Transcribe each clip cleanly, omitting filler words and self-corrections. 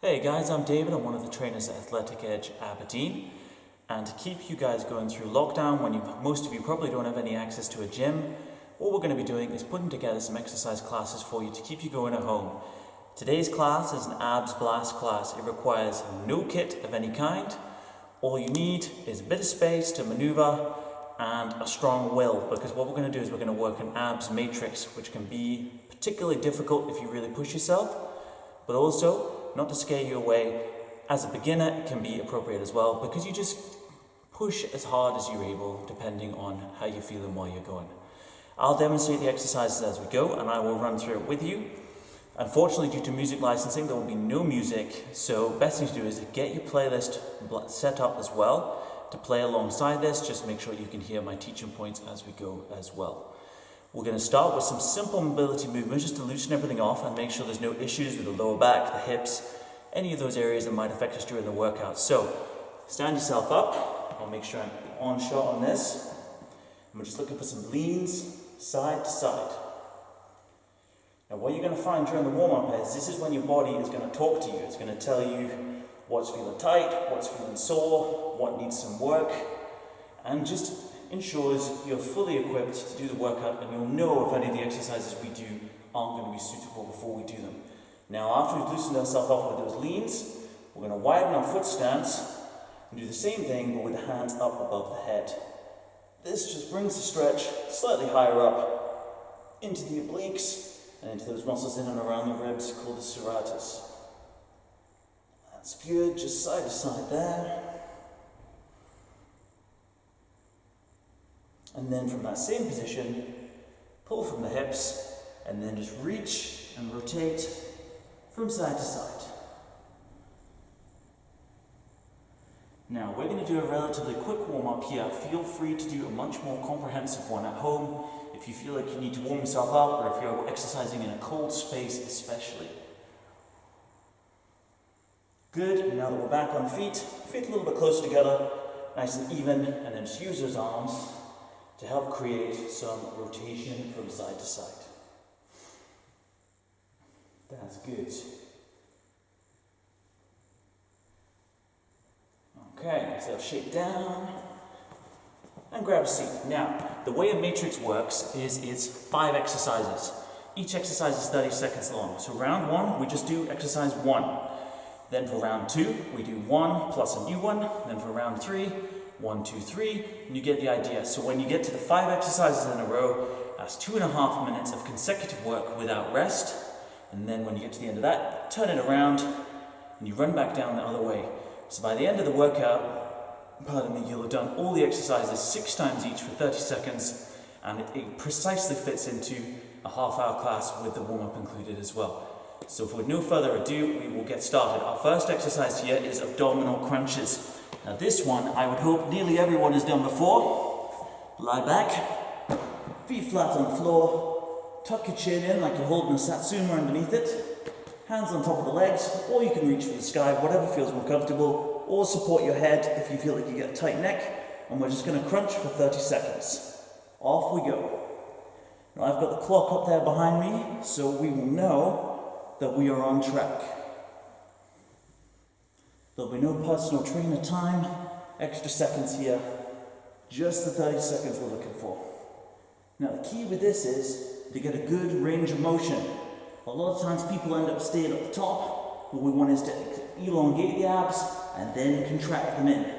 Hey guys, I'm David. I'm one of the trainers at Athletic Edge Aberdeen. And to keep you guys going through lockdown, when most of you probably don't have any access to a gym, what we're going to be doing is putting together some exercise classes for you to keep you going at home. Today's class is an abs blast class. It requires no kit of any kind. All you need is a bit of space to maneuver and a strong will, because what we're going to do is we're going to work an abs matrix, which can be particularly difficult if you really push yourself, but also, not to scare you away, as a beginner it can be appropriate as well, because you just push as hard as you're able depending on how you're feeling while you're going. I'll demonstrate the exercises as we go and I will run through it with you. Unfortunately, due to music licensing, there will be no music, so best thing to do is get your playlist set up as well to play alongside this. Just make sure you can hear my teaching points as we go as well. We're going to start with some simple mobility movements just to loosen everything off and make sure there's no issues with the lower back, the hips, any of those areas that might affect us during the workout. So, stand yourself up. I'll make sure I'm on shot on this. And we're just looking for some leans, side to side. Now what you're going to find during the warm-up is this is when your body is going to talk to you. It's going to tell you what's feeling tight, what's feeling sore, what needs some work, and just ensures you're fully equipped to do the workout, and you'll know if any of the exercises we do aren't going to be suitable before we do them. Now after we've loosened ourselves off with those leans, we're going to widen our foot stance and do the same thing but with the hands up above the head. This just brings the stretch slightly higher up into the obliques and into those muscles in and around the ribs called the serratus. That's good, just side to side there. And then from that same position, pull from the hips, and then just reach and rotate from side to side. Now, we're going to do a relatively quick warm-up here. Feel free to do a much more comprehensive one at home if you feel like you need to warm yourself up, or if you're exercising in a cold space especially. Good, now that we're back on feet a little bit closer together, nice and even, and then just use those arms to help create some rotation from side to side. That's good. Okay, so shake down and grab a seat. Now, the way a matrix works is it's 5 exercises. Each exercise is 30 seconds long. So round 1, we just do exercise 1. Then for round 2, we do 1 plus a new one. Then for round 3, 1, 2, 3, and you get the idea. So when you get to the 5 exercises in a row, that's 2.5 minutes of consecutive work without rest. And then when you get to the end of that, turn it around and you run back down the other way. So by the end of the workout, you'll have done all the exercises 6 times each for 30 seconds, and it precisely fits into a half-hour class with the warm-up included as well. So with no further ado, we will get started. Our first exercise here is abdominal crunches. Now this one, I would hope nearly everyone has done before. Lie back, feet flat on the floor, tuck your chin in like you're holding a satsuma underneath it, hands on top of the legs, or you can reach for the sky, whatever feels more comfortable, or support your head if you feel like you get a tight neck, and we're just going to crunch for 30 seconds. Off we go. Now I've got the clock up there behind me, so we will know that we are on track. There'll be no personal trainer time, extra seconds here, just the 30 seconds we're looking for. Now the key with this is to get a good range of motion. A lot of times people end up staying at the top. What we want is to elongate the abs and then contract them in.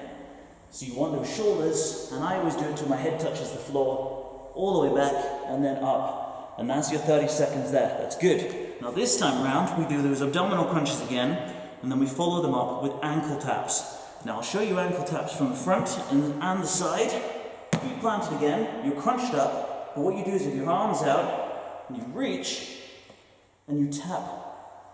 So you want those shoulders, and I always do it till my head touches the floor, all the way back and then up. And that's your 30 seconds there. That's good. Now this time around, we do those abdominal crunches again, and then we follow them up with ankle taps. Now I'll show you ankle taps from the front and the side. Feet planted again, you're crunched up, but what you do is with your arms out, and you reach, and you tap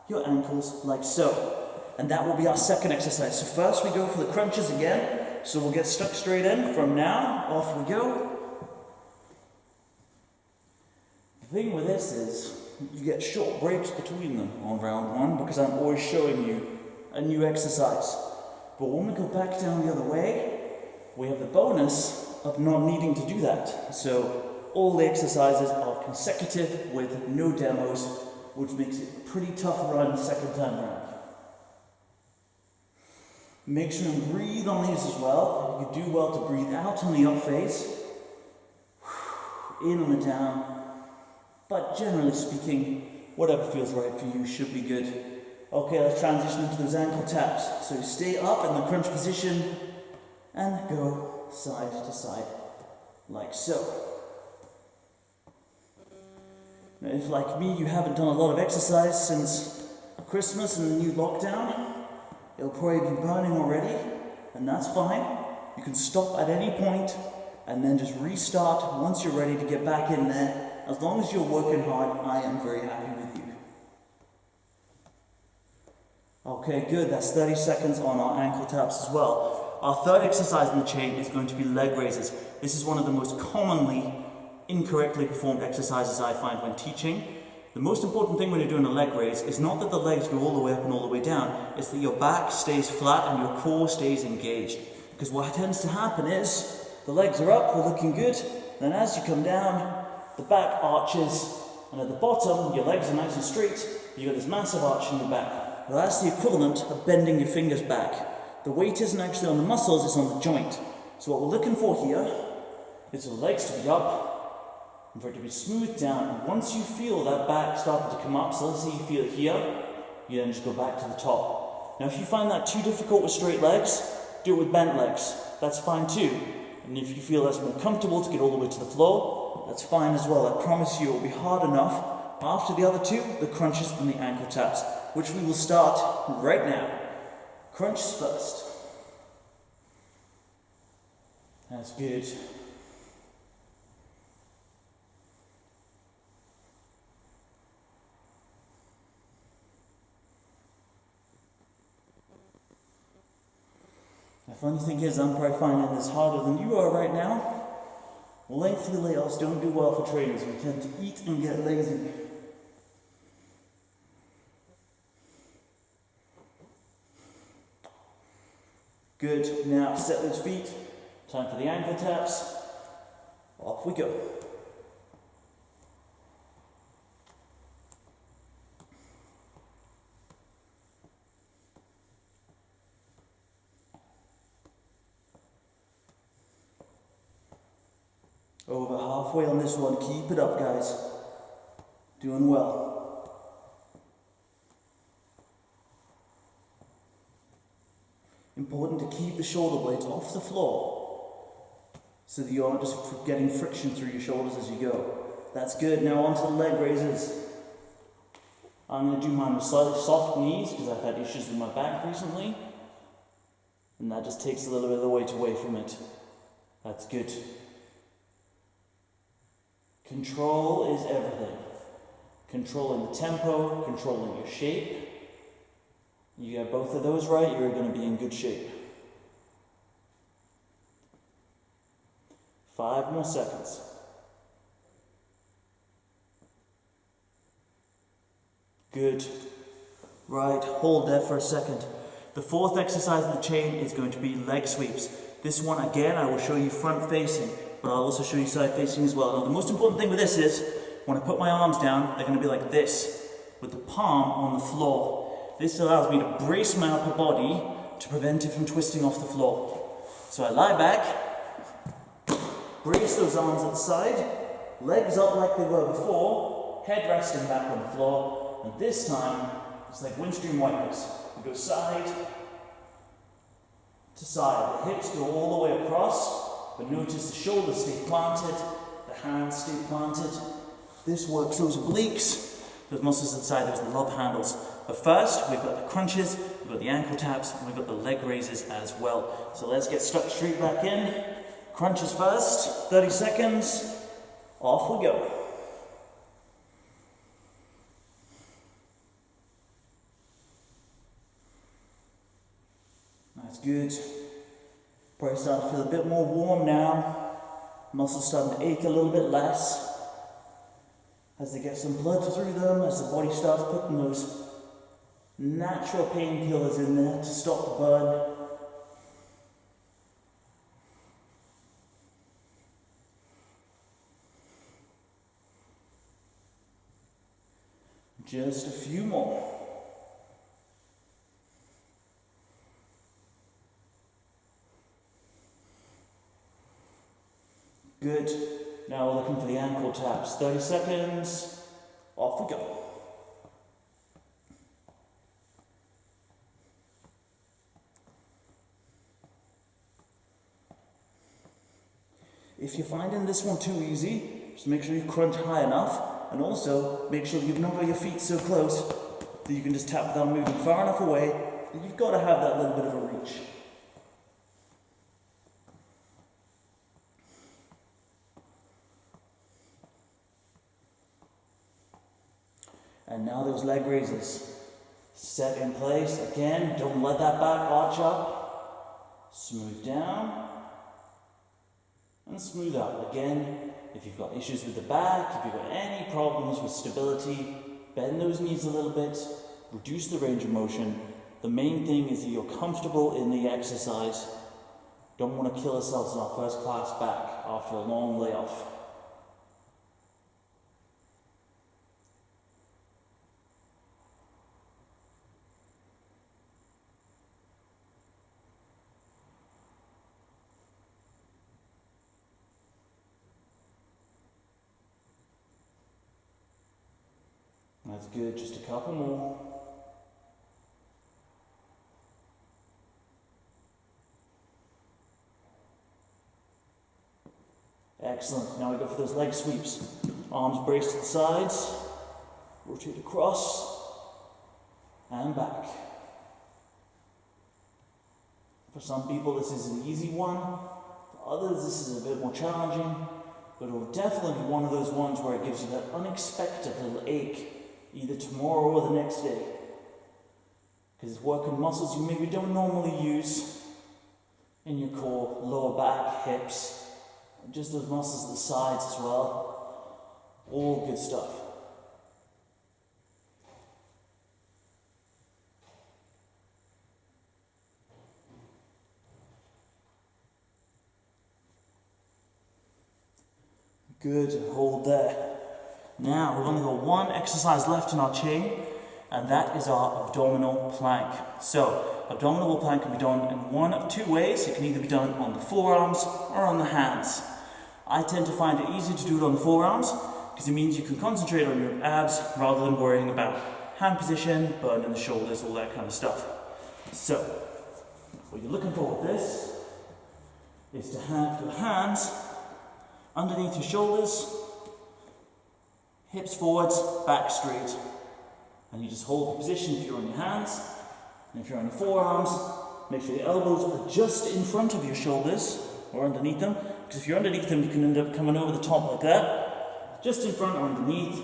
your ankles like so. And that will be our second exercise. So first we go for the crunches again. So we'll get stuck straight in. From now, off we go. The thing with this is, you get short breaks between them on round 1 because I'm always showing you a new exercise. But when we go back down the other way, we have the bonus of not needing to do that. So all the exercises are consecutive with no demos, which makes it a pretty tough run the second time around. Make sure and breathe on these as well. You do well to breathe out on the up phase, in on the down, but generally speaking, whatever feels right for you should be good. Okay, let's transition into those ankle taps. So stay up in the crunch position and go side to side, like so. Now, if like me, you haven't done a lot of exercise since Christmas and the new lockdown, it'll probably be burning already, and that's fine. You can stop at any point and then just restart once you're ready to get back in there. As long as you're working hard, I am very happy with you. Okay, good. That's 30 seconds on our ankle taps as well. Our third exercise in the chain is going to be leg raises. This is one of the most commonly incorrectly performed exercises I find when teaching. The most important thing when you're doing a leg raise is not that the legs go all the way up and all the way down, it's that your back stays flat and your core stays engaged. Because what tends to happen is, the legs are up, we're looking good, then as you come down, the back arches, and at the bottom, your legs are nice and straight, you've got this massive arch in your back. Well, that's the equivalent of bending your fingers back. The weight isn't actually on the muscles, it's on the joint. So what we're looking for here is for the legs to be up, and for it to be smoothed down, and once you feel that back starting to come up, so let's say you feel it here, you then just go back to the top. Now if you find that too difficult with straight legs, do it with bent legs, that's fine too. And if you feel that's more comfortable to get all the way to the floor, that's fine as well. I promise you it will be hard enough. After the other two, the crunches and the ankle taps, which we will start right now. Crunches first. That's good. The funny thing is, I'm probably finding this harder than you are right now. Lengthy layouts don't do well for trainers. We tend to eat and get lazy. Good. Now set those feet. Time for the ankle taps. Off we go. Over halfway on this one. Keep it up, guys. Doing well. Important to keep the shoulder blades off the floor so that you aren't just getting friction through your shoulders as you go. That's good. Now on to the leg raises. I'm going to do mine with slightly soft knees because I've had issues with my back recently. And that just takes a little bit of the weight away from it. That's good. Control is everything. Controlling the tempo, controlling your shape. You get both of those right, you're going to be in good shape. 5 more seconds. Good. Right, hold there for a second. The fourth exercise in the chain is going to be leg sweeps. This one, again, I will show you front facing, but I'll also show you side facing as well. Now, the most important thing with this is, when I put my arms down, they're going to be like this, with the palm on the floor. This allows me to brace my upper body to prevent it from twisting off the floor. So I lie back, brace those arms at the side, legs up like they were before, head resting back on the floor, and this time, it's like Windstream wipers. We go side to side. The hips go all the way across, but notice the shoulders stay planted, the hands stay planted. This works those obliques, those muscles inside, those love handles. But first, we've got the crunches, we've got the ankle taps, and we've got the leg raises as well. So let's get stuck straight back in. Crunches first, 30 seconds, off we go. That's good. Probably starting to feel a bit more warm now. Muscles starting to ache a little bit less. As they get some blood through them, as the body starts putting those natural painkillers in there to stop the burn. Just a few more. Good. Now we're looking for the ankle taps. 30 seconds. Off we go. If you're finding this one too easy, just make sure you crunch high enough, and also make sure you've not got your feet so close that you can just tap without moving far enough away, that you've got to have that little bit of a reach. And now those leg raises. Set in place. Again, don't let that back arch up. Smooth down. And smooth out. Again, if you've got issues with the back, if you've got any problems with stability, bend those knees a little bit, reduce the range of motion. The main thing is that you're comfortable in the exercise. Don't want to kill ourselves in our first class back after a long layoff. That's good, just a couple more. Excellent, now we go for those leg sweeps. Arms braced to the sides, rotate across, and back. For some people this is an easy one, for others this is a bit more challenging, but it will definitely be one of those ones where it gives you that unexpected little ache either tomorrow or the next day. Because it's working muscles you maybe don't normally use in your core, lower back, hips, and just those muscles at the sides as well. All good stuff. Good, hold there. Now, we've only got one exercise left in our chain, and that is our abdominal plank. So, abdominal plank can be done in one of two ways. It can either be done on the forearms or on the hands. I tend to find it easier to do it on the forearms, because it means you can concentrate on your abs rather than worrying about hand position, burn in the shoulders, all that kind of stuff. So, what you're looking for with this is to have your hands underneath your shoulders, hips forwards, back straight. And you just hold the position if you're on your hands. And if you're on your forearms, make sure your elbows are just in front of your shoulders or underneath them. Because if you're underneath them, you can end up coming over the top like that. Just in front or underneath.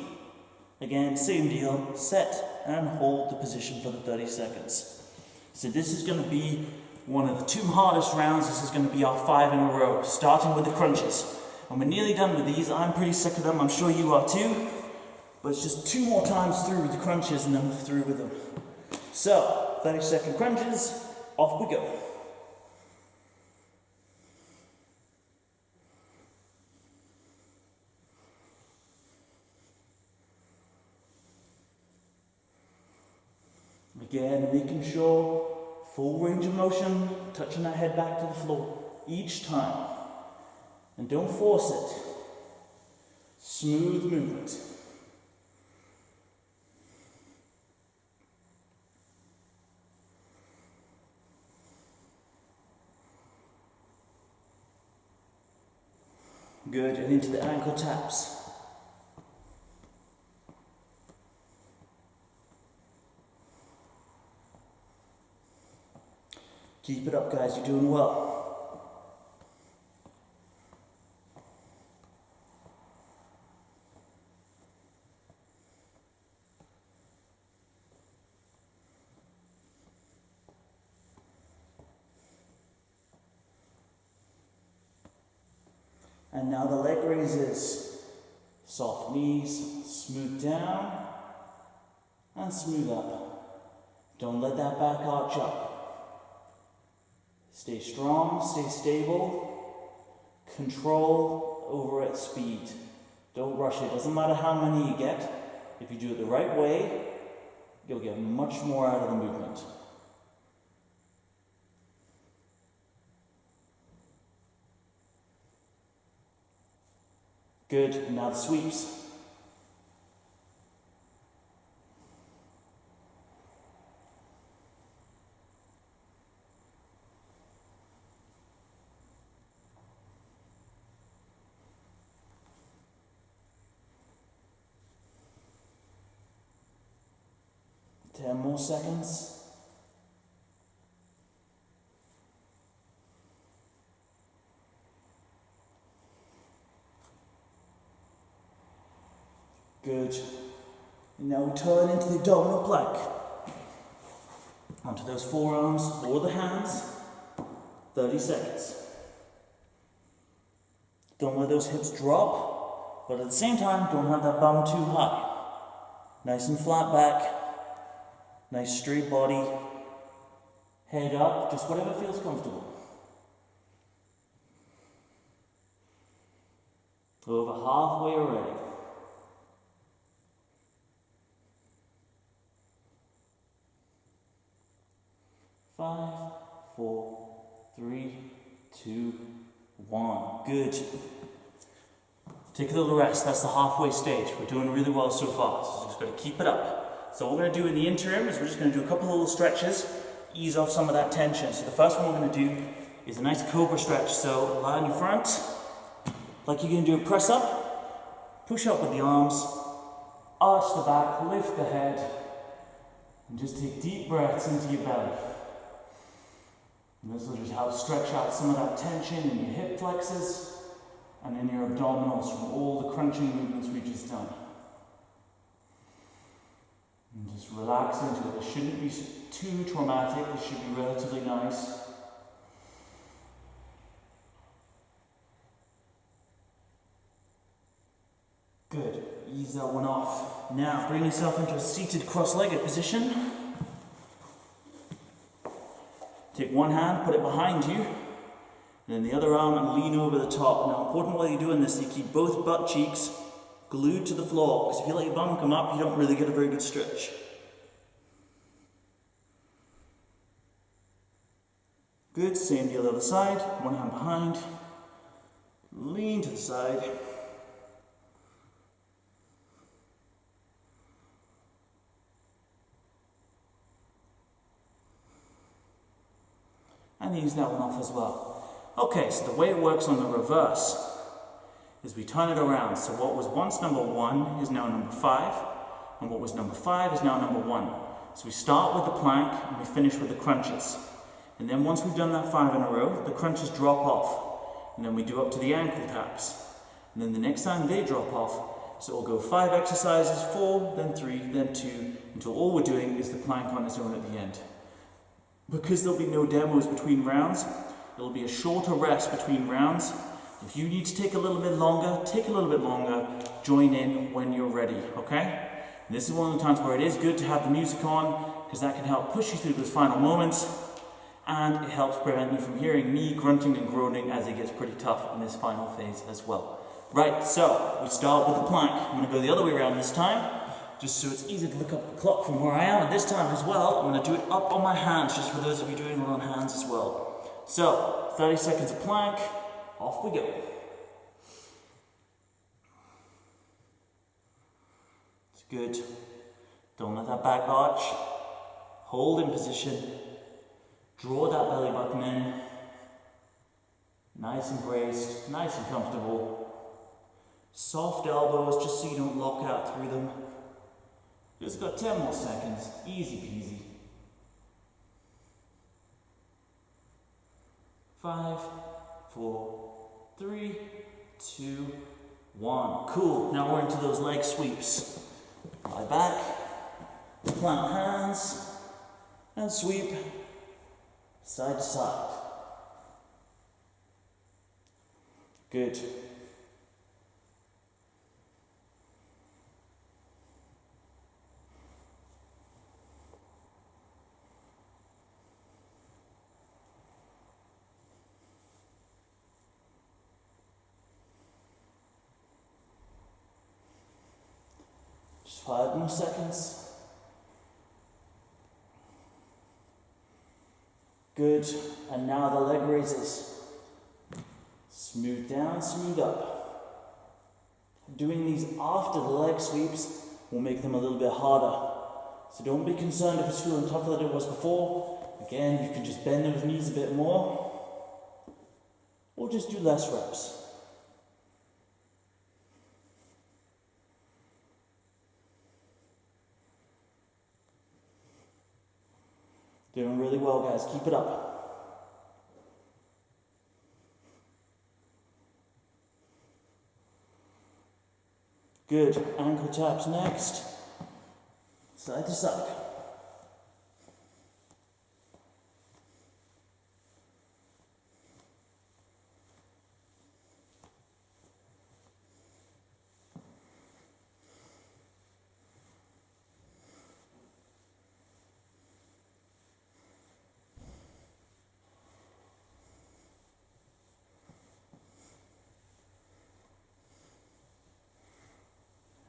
Again, same deal. Set and hold the position for the 30 seconds. So this is going to be one of the two hardest rounds. This is going to be our 5 in a row, starting with the crunches. And we're nearly done with these. I'm pretty sick of them. I'm sure you are too. But it's just 2 more times through with the crunches and then we're through with them. So, 30-second crunches. Off we go. Again, making sure full range of motion, touching that head back to the floor each time. And don't force it. Smooth movement. Good, and into the ankle taps. Keep it up, guys, you're doing well. And now the leg raises. Soft knees, smooth down, and smooth up. Don't let that back arch up. Stay strong, stay stable. Control over at speed. Don't rush it. Doesn't matter how many you get. If you do it the right way, you'll get much more out of the movement. Good, and now the sweeps. Ten more seconds. Good. And now we turn into the abdominal plank. Onto those forearms or the hands. 30 seconds. Don't let those hips drop, but at the same time, don't have that bum too high. Nice and flat back. Nice straight body. Head up, just whatever feels comfortable. Over halfway already. 5, 4, 3, 2, 1. Good. Take a little rest. That's the halfway stage. We're doing really well so far. So just got to keep it up. So what we're going to do in the interim is we're just going to do a couple of little stretches, ease off some of that tension. So the first one we're going to do is a nice cobra stretch. So lie on your front, like you're going to do a press up, push up with the arms, arch the back, lift the head, and just take deep breaths into your belly. And this will just help stretch out some of that tension in your hip flexors and in your abdominals from all the crunching movements we just done. And just relax into it. It shouldn't be too traumatic. It should be relatively nice. Good. Ease that one off. Now bring yourself into a seated cross-legged position. Take one hand, put it behind you, and then the other arm and lean over the top. Now, important while you're doing this, you keep both butt cheeks glued to the floor, because if you let your bum come up, you don't really get a very good stretch. Good, same deal the other side. One hand behind, lean to the side. And ease that one off as well. Okay, so the way it works on the reverse is we turn it around. So what was once number 1 is now number 5, and what was number 5 is now number 1. So we start with the plank and we finish with the crunches. And then once we've done that 5 in a row, the crunches drop off. And then we do up to the ankle taps. And then the next time they drop off, so we'll go 5 exercises, 4, then 3, then 2, until all we're doing is the plank on its own at the end. Because there'll be no demos between rounds, there'll be a shorter rest between rounds. If you need to take a little bit longer, take a little bit longer. Join in when you're ready, okay? And this is one of the times where it is good to have the music on, because that can help push you through those final moments, and it helps prevent you from hearing me grunting and groaning as it gets pretty tough in this final phase as well. Right, so we start with the plank. I'm going to go the other way around this time, just so it's easy to look up the clock from where I am. And this time as well, I'm going to do it up on my hands, just for those of you doing it on hands as well. So, 30 seconds of plank, off we go. It's good. Don't let that back arch. Hold in position. Draw that belly button in. Nice and braced, nice and comfortable. Soft elbows, just so you don't lock out through them. Just got 10 more seconds, easy peasy. 5, 4, 3, 2, 1. Cool, now we're into those leg sweeps. Lie back, plant hands, and sweep side to side. Good. Just 5 more seconds. Good, and now the leg raises. Smooth down, smooth up. Doing these after the leg sweeps will make them a little bit harder. So don't be concerned if it's feeling tougher than it was before. Again, you can just bend those knees a bit more, or just do less reps. Doing really well, guys. Keep it up. Good. Ankle taps next. Side to side.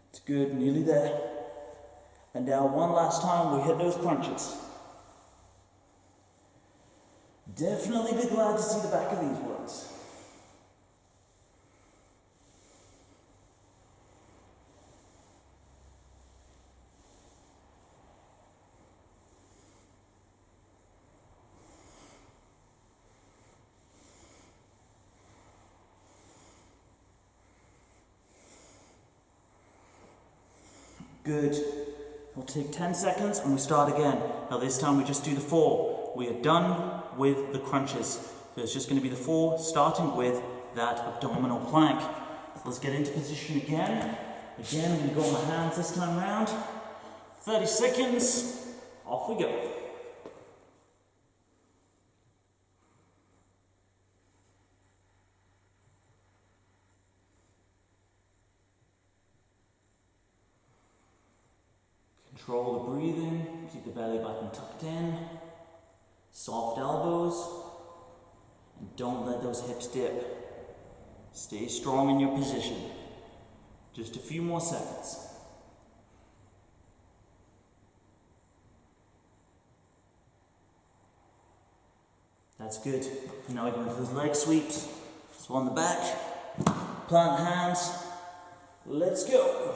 It's good, nearly there. And now one last time, we hit those crunches. Definitely be glad to see the back of these ones. Good. We'll take 10 seconds and we start again. Now this time we just do the 4. We are done with the crunches. So it's just going to be the 4, starting with that abdominal plank. So let's get into position again. Again, I'm going to go on my hands this time around. 30 seconds. Off we go. Control the breathing, keep the belly button tucked in, soft elbows, and don't let those hips dip. Stay strong in your position. Just a few more seconds. That's good. Now we go into those leg sweeps. So on the back, plant hands, let's go.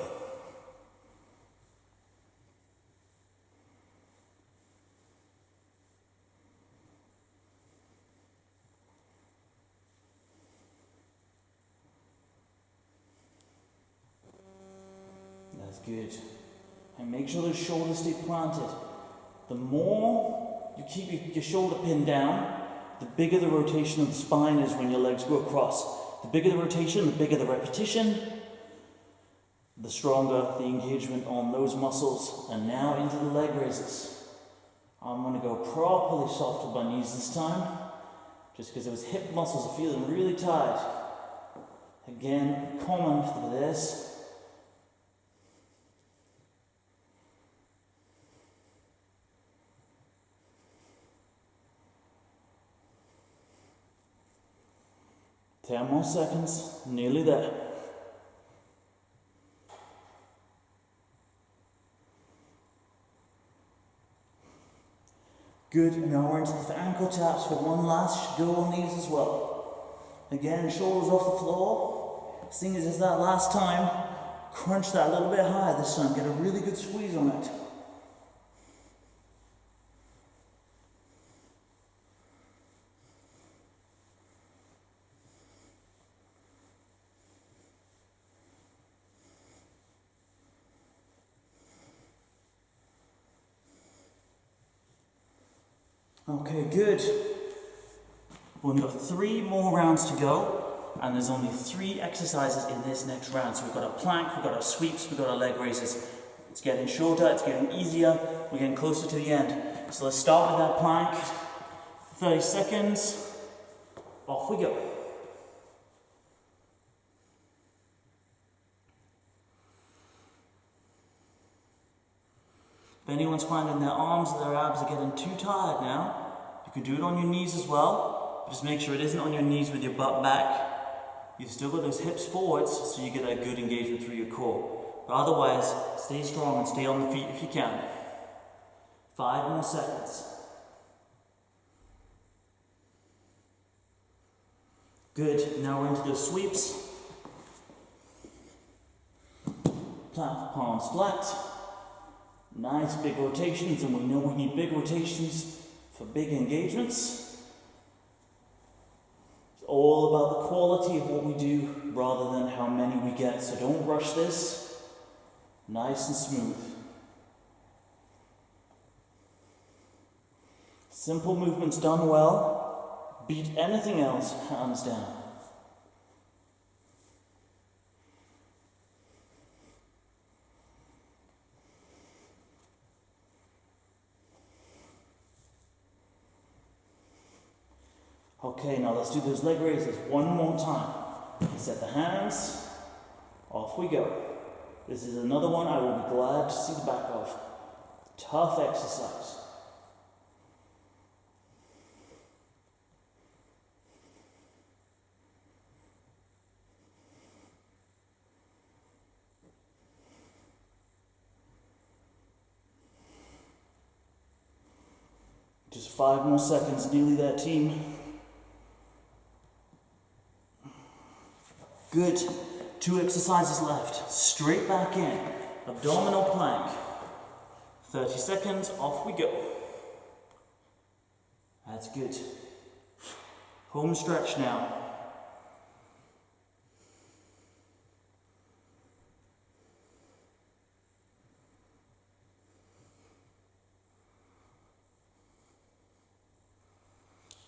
That's good. And make sure those shoulders stay planted. The more you keep your shoulder pinned down, the bigger the rotation of the spine is when your legs go across. The bigger the rotation, the bigger the repetition, the stronger the engagement on those muscles. And now into the leg raises. I'm going to go properly soft with my knees this time, just because those hip muscles are feeling really tight. Again, common for this. Ten more seconds, nearly there. Good, now we're into the ankle taps for one last go on these as well. Again, shoulders off the floor. Seeing as it's that last time, crunch that a little bit higher this time. Get a really good squeeze on it. Okay, good. We've got 3 more rounds to go, and there's only 3 exercises in this next round. So we've got a plank, we've got our sweeps, we've got our leg raises. It's getting shorter, it's getting easier, we're getting closer to the end. So let's start with that plank. 30 seconds, off we go. If anyone's finding their arms or their abs are getting too tired now, you can do it on your knees as well. But just make sure it isn't on your knees with your butt back. You've still got those hips forwards, so you get a good engagement through your core. But otherwise, stay strong and stay on the feet if you can. 5 more seconds. Good, now we're into those sweeps. palms flat. Nice big rotations, and we know we need big rotations for big engagements. It's all about the quality of what we do rather than how many we get, so don't rush this. Nice and smooth. Simple movements done well. Beat anything else, hands down. Okay, now let's do those leg raises one more time. Set the hands, off we go. This is another one I will be glad to see the back of. Tough exercise. Just 5 more seconds, nearly there, team. Good. 2 exercises left. Straight back in. Abdominal plank. 30 seconds, off we go. That's good. Home stretch now.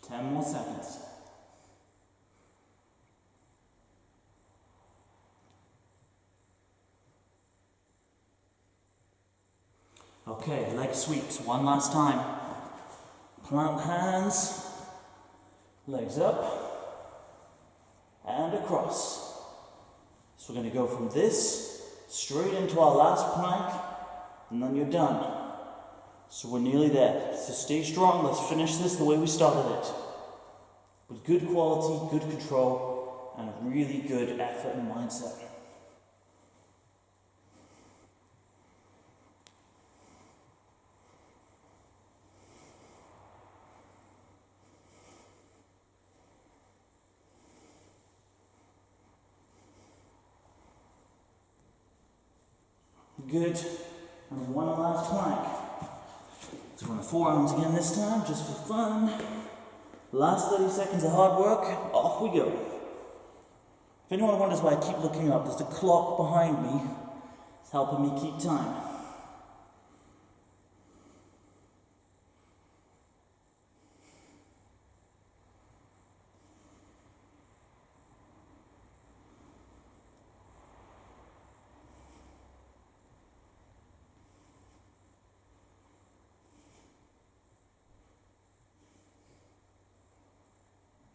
Ten more seconds. Okay, leg sweeps, one last time. Plant hands, legs up, and across. So we're going to go from this straight into our last plank, and then you're done. So we're nearly there. So stay strong, let's finish this the way we started it. With good quality, good control, and a really good effort and mindset. Good. And one last plank. So we're on the forearms again this time, just for fun. Last 30 seconds of hard work, off we go. If anyone wonders why I keep looking up, there's a clock behind me. It's helping me keep time.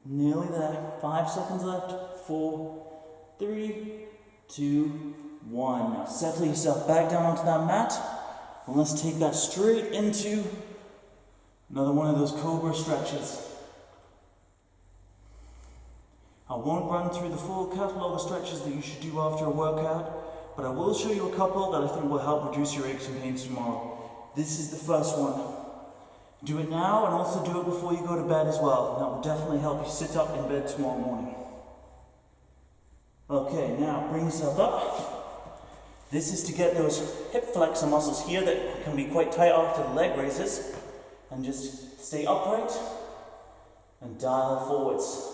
Nearly there. 5 seconds left. 4, 3, 2, 1. Now settle yourself back down onto that mat. And let's take that straight into another one of those cobra stretches. I won't run through the full catalogue of stretches that you should do after a workout, but I will show you a couple that I think will help reduce your aches and pains tomorrow. This is the first one. Do it now and also do it before you go to bed as well. That will definitely help you sit up in bed tomorrow morning. Okay, now bring yourself up. This is to get those hip flexor muscles here that can be quite tight after the leg raises. And just stay upright and dial forwards.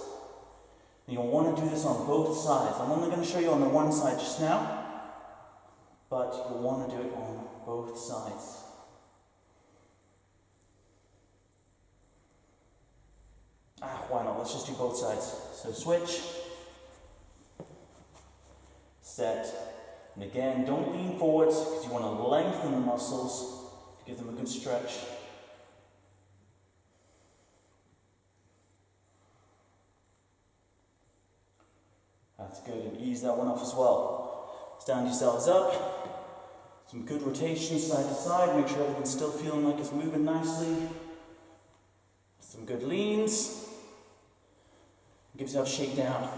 And you'll want to do this on both sides. I'm only going to show you on the one side just now, but you'll want to do it on both sides. Why not? Let's just do both sides. So switch, set, and again, don't lean forwards because you want to lengthen the muscles to give them a good stretch. That's good, and ease that one off as well. Stand yourselves up. Some good rotations side to side. Make sure everything's still feeling like it's moving nicely. Some good leans. Give yourself a shake down.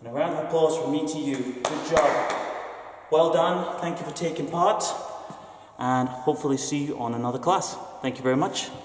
And a round of applause from me to you. Good job. Well done. Thank you for taking part. And hopefully see you on another class. Thank you very much.